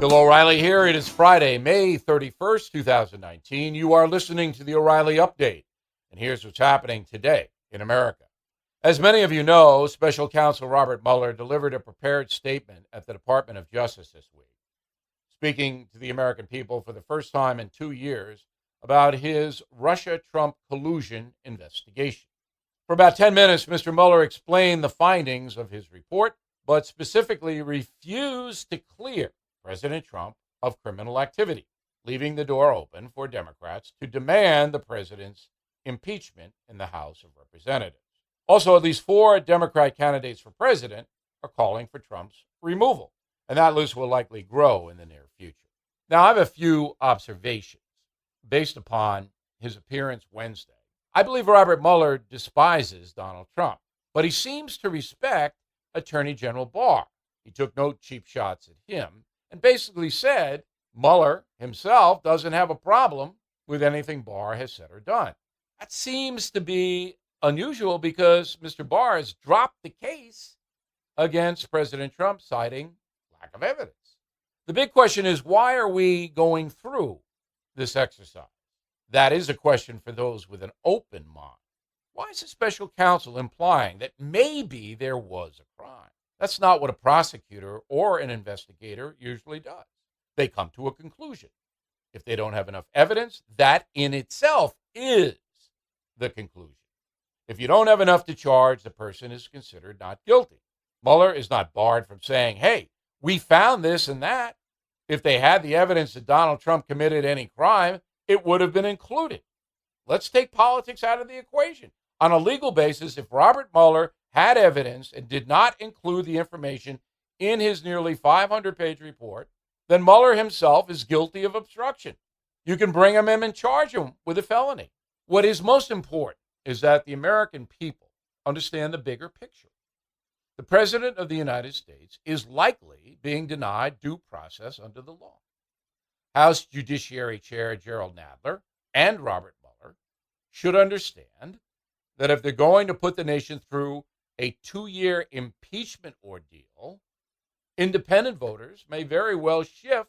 Bill O'Reilly here. It is Friday, May 31st, 2019. You are listening to the O'Reilly Update. And here's what's happening today in America. As many of you know, Special Counsel Robert Mueller delivered a prepared statement at the Department of Justice this week, speaking to the American people for the first time in 2 years about his Russia-Trump collusion investigation. For about 10 minutes, Mr. Mueller explained the findings of his report, but specifically refused to clear President Trump of criminal activity, leaving the door open for Democrats to demand the president's impeachment in the House of Representatives. Also, at least 4 Democrat candidates for president are calling for Trump's removal, and that list will likely grow in the near future. Now, I have a few observations based upon his appearance Wednesday. I believe Robert Mueller despises Donald Trump, but he seems to respect Attorney General Barr. He took no cheap shots at him and basically said Mueller himself doesn't have a problem with anything Barr has said or done. That seems to be unusual because Mr. Barr has dropped the case against President Trump, citing lack of evidence. The big question is, why are we going through this exercise? That is a question for those with an open mind. Why is the special counsel implying that maybe there was a crime? That's not what a prosecutor or an investigator usually does. They come to a conclusion. If they don't have enough evidence, that in itself is the conclusion. If you don't have enough to charge, the person is considered not guilty. Mueller is not barred from saying, hey, we found this and that. If they had the evidence that Donald Trump committed any crime, it would have been included. Let's take politics out of the equation. On a legal basis, if Robert Mueller had evidence and did not include the information in his nearly 500-page report, then Mueller himself is guilty of obstruction. You can bring him in and charge him with a felony. What is most important is that the American people understand the bigger picture. The President of the United States is likely being denied due process under the law. House Judiciary Chair Gerald Nadler and Robert Mueller should understand that if they're going to put the nation through a 2-year impeachment ordeal, independent voters may very well shift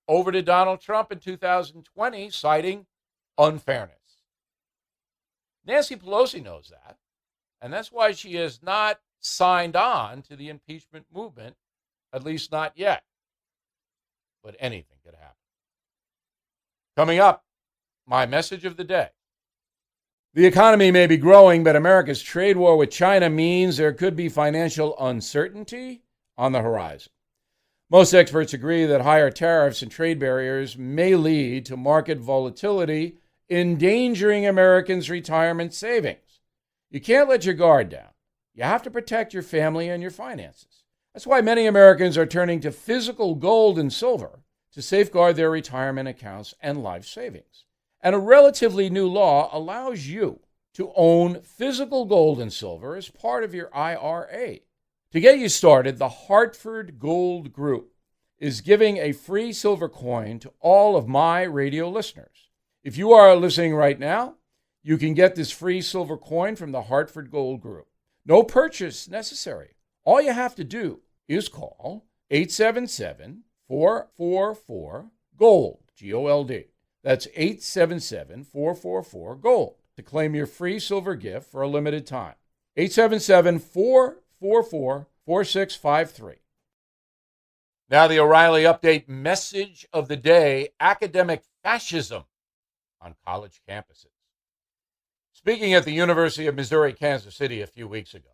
over to Donald Trump in 2020, citing unfairness. Nancy Pelosi knows that, and that's why she has not signed on to the impeachment movement, at least not yet. But anything could happen. Coming up, my message of the day. The economy may be growing, but America's trade war with China means there could be financial uncertainty on the horizon. Most experts agree that higher tariffs and trade barriers may lead to market volatility, endangering Americans' retirement savings. You can't let your guard down. You have to protect your family and your finances. That's why many Americans are turning to physical gold and silver to safeguard their retirement accounts and life savings. And a relatively new law allows you to own physical gold and silver as part of your IRA. To get you started, the Hartford Gold Group is giving a free silver coin to all of my radio listeners. If you are listening right now, you can get this free silver coin from the Hartford Gold Group. No purchase necessary. All you have to do is call 877-444-GOLD, G-O-L-D. That's 877-444-GOLD to claim your free silver gift for a limited time. 877-444-4653. Now the O'Reilly Update message of the day: academic fascism on college campuses. Speaking at the University of Missouri-Kansas City a few weeks ago,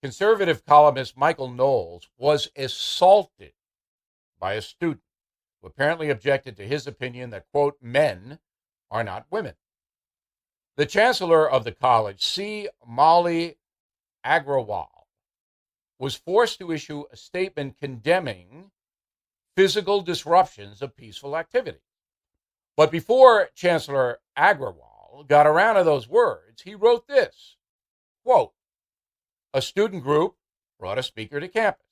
conservative columnist Michael Knowles was assaulted by a student who apparently objected to his opinion that, quote, men are not women. The chancellor of the college, C. Molly Agrawal, was forced to issue a statement condemning physical disruptions of peaceful activity. But before Chancellor Agrawal got around to those words, he wrote this, quote, a student group brought a speaker to campus,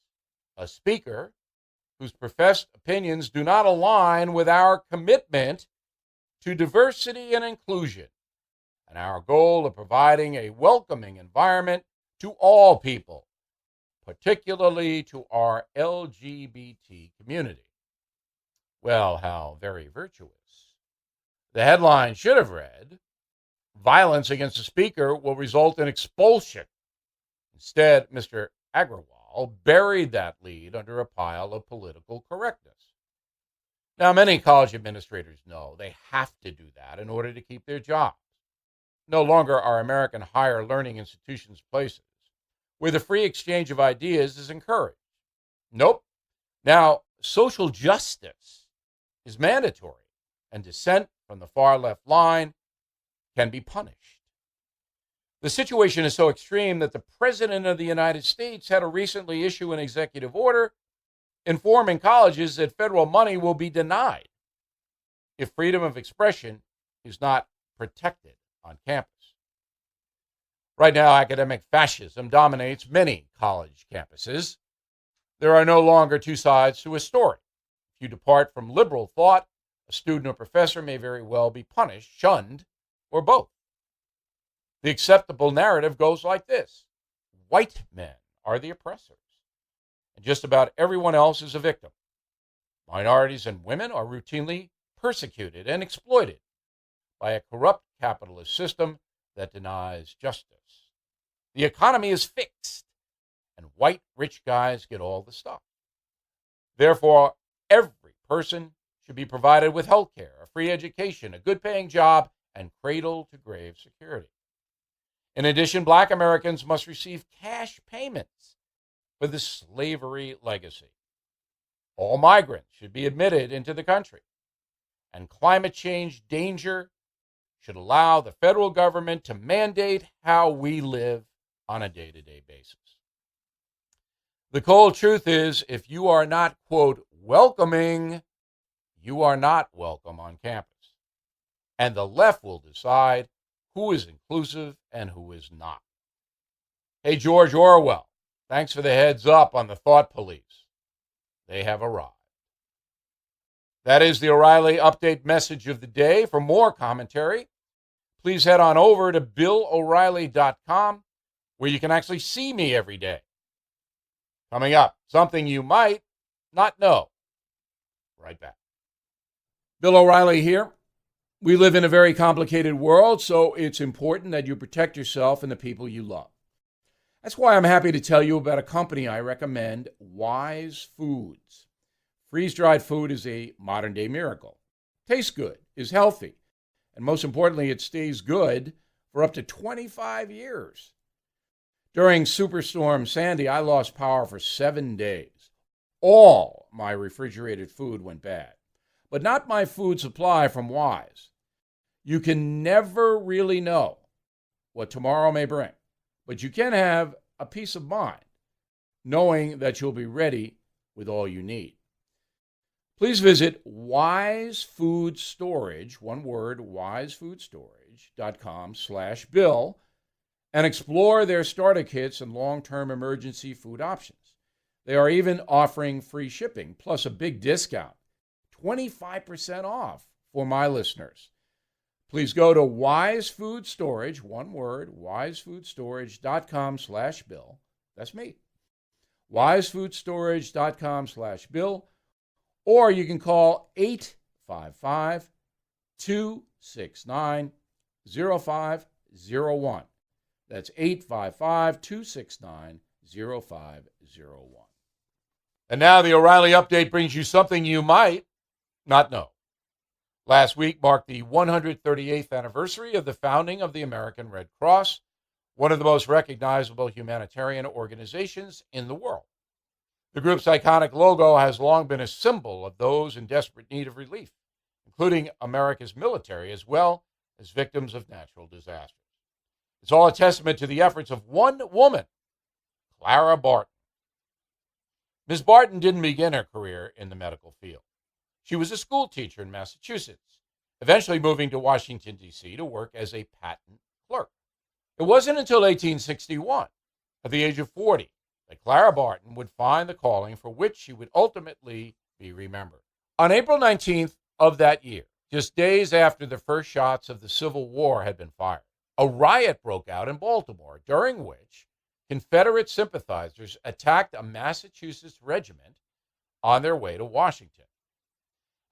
a speaker whose professed opinions do not align with our commitment to diversity and inclusion and our goal of providing a welcoming environment to all people, particularly to our LGBT community. Well, how very virtuous. The headline should have read, "Violence against the Speaker will result in expulsion." Instead, Mr. Agrawal buried that lead under a pile of political correctness. Now, many college administrators know they have to do that in order to keep their jobs. No longer are American higher learning institutions places where the free exchange of ideas is encouraged. Nope. Now, social justice is mandatory, and dissent from the far left line can be punished. The situation is so extreme that the President of the United States had to recently issue an executive order informing colleges that federal money will be denied if freedom of expression is not protected on campus. Right now, academic fascism dominates many college campuses. There are no longer two sides to a story. If you depart from liberal thought, a student or professor may very well be punished, shunned, or both. The acceptable narrative goes like this: white men are the oppressors, and just about everyone else is a victim. Minorities and women are routinely persecuted and exploited by a corrupt capitalist system that denies justice. The economy is fixed, and white rich guys get all the stuff. Therefore, every person should be provided with health care, a free education, a good paying job, and cradle to grave security. In addition, black Americans must receive cash payments for the slavery legacy. All migrants should be admitted into the country, and climate change danger should allow the federal government to mandate how we live on a day-to-day basis. The cold truth is, if you are not, quote, welcoming, you are not welcome on campus. And the left will decide who is inclusive and who is not. Hey, George Orwell, thanks for the heads up on the thought police. They have arrived. That is the O'Reilly Update message of the day. For more commentary, please head on over to BillO'Reilly.com, where you can actually see me every day. Coming up, something you might not know. Right back. Bill O'Reilly here. We live in a very complicated world, so it's important that you protect yourself and the people you love. That's why I'm happy to tell you about a company I recommend, Wise Foods. Freeze-dried food is a modern-day miracle. Tastes good, is healthy, and most importantly, it stays good for up to 25 years. During Superstorm Sandy, I lost power for 7 days. All my refrigerated food went bad, but not my food supply from Wise. You can never really know what tomorrow may bring, but you can have a peace of mind knowing that you'll be ready with all you need. Please visit Wise Food Storage, one word, wisefoodstorage.com/Bill, and explore their starter kits and long-term emergency food options. They are even offering free shipping, plus a big discount, 25% off for my listeners. Please go to Wise Food Storage, one word, wisefoodstorage.com/Bill. That's me. wisefoodstorage.com/Bill. Or you can call 855-269-0501. That's 855-269-0501. And now the O'Reilly Update brings you something you might not know. Last week marked the 138th anniversary of the founding of the American Red Cross, one of the most recognizable humanitarian organizations in the world. The group's iconic logo has long been a symbol of those in desperate need of relief, including America's military as well as victims of natural disasters. It's all a testament to the efforts of one woman, Clara Barton. Ms. Barton didn't begin her career in the medical field. She was a school teacher in Massachusetts, eventually moving to Washington, D.C. to work as a patent clerk. It wasn't until 1861, at the age of 40, that Clara Barton would find the calling for which she would ultimately be remembered. On April 19th of that year, just days after the first shots of the Civil War had been fired, a riot broke out in Baltimore, during which Confederate sympathizers attacked a Massachusetts regiment on their way to Washington.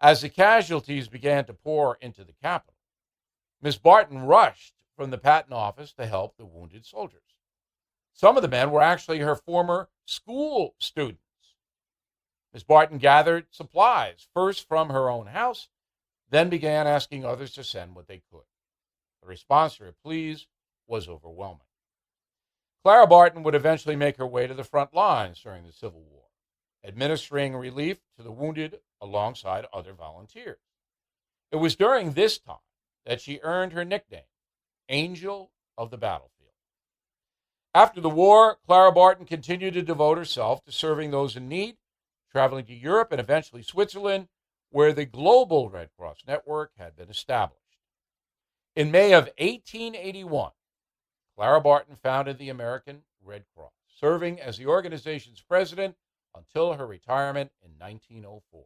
As the casualties began to pour into the Capitol, Miss Barton rushed from the patent office to help the wounded soldiers. Some of the men were actually her former school students. Miss Barton gathered supplies, first from her own house, then began asking others to send what they could. The response to her pleas was overwhelming. Clara Barton would eventually make her way to the front lines during the Civil War, administering relief to the wounded alongside other volunteers. It was during this time that she earned her nickname, Angel of the Battlefield. After the war, Clara Barton continued to devote herself to serving those in need, traveling to Europe and eventually Switzerland, where the global Red Cross network had been established. In May of 1881, Clara Barton founded the American Red Cross, serving as the organization's president until her retirement in 1904.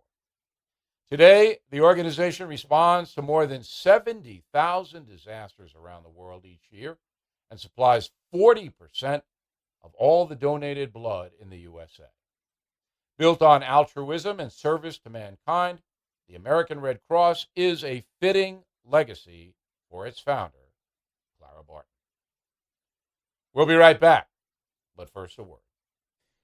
Today, the organization responds to more than 70,000 disasters around the world each year and supplies 40% of all the donated blood in the USA. Built on altruism and service to mankind, the American Red Cross is a fitting legacy for its founder, Clara Barton. We'll be right back, but first a word.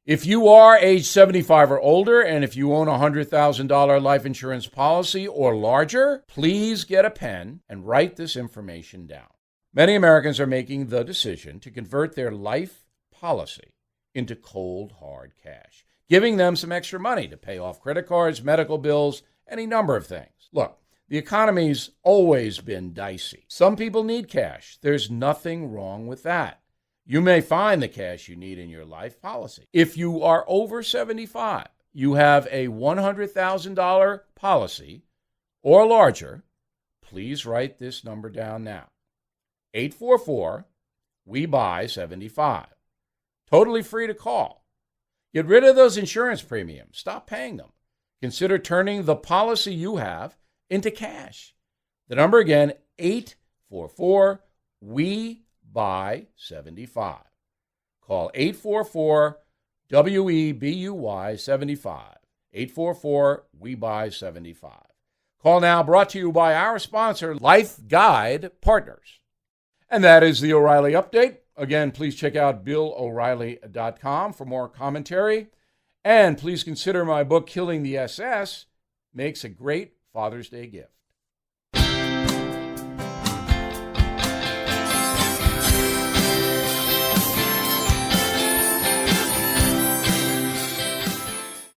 If you are age 75 or older, and if you own a $100,000 life insurance policy or larger, please get a pen and write this information down. Many Americans are making the decision to convert their life policy into cold, hard cash, giving them some extra money to pay off credit cards, medical bills, any number of things. Look, the economy's always been dicey. Some people need cash. There's nothing wrong with that. You may find the cash you need in your life policy. If you are over 75, you have a $100,000 policy or larger, please write this number down now. 844-WE-BUY-75. Totally free to call. Get rid of those insurance premiums. Stop paying them. Consider turning the policy you have into cash. The number again, 844-WE-BUY-75. Call 844-WEBUY-75. 844-WE-BUY-75. Call now, brought to you by our sponsor, Life Guide Partners. And that is the O'Reilly Update. Again, please check out BillO'Reilly.com for more commentary. And please consider my book, Killing the SS, makes a great Father's Day gift.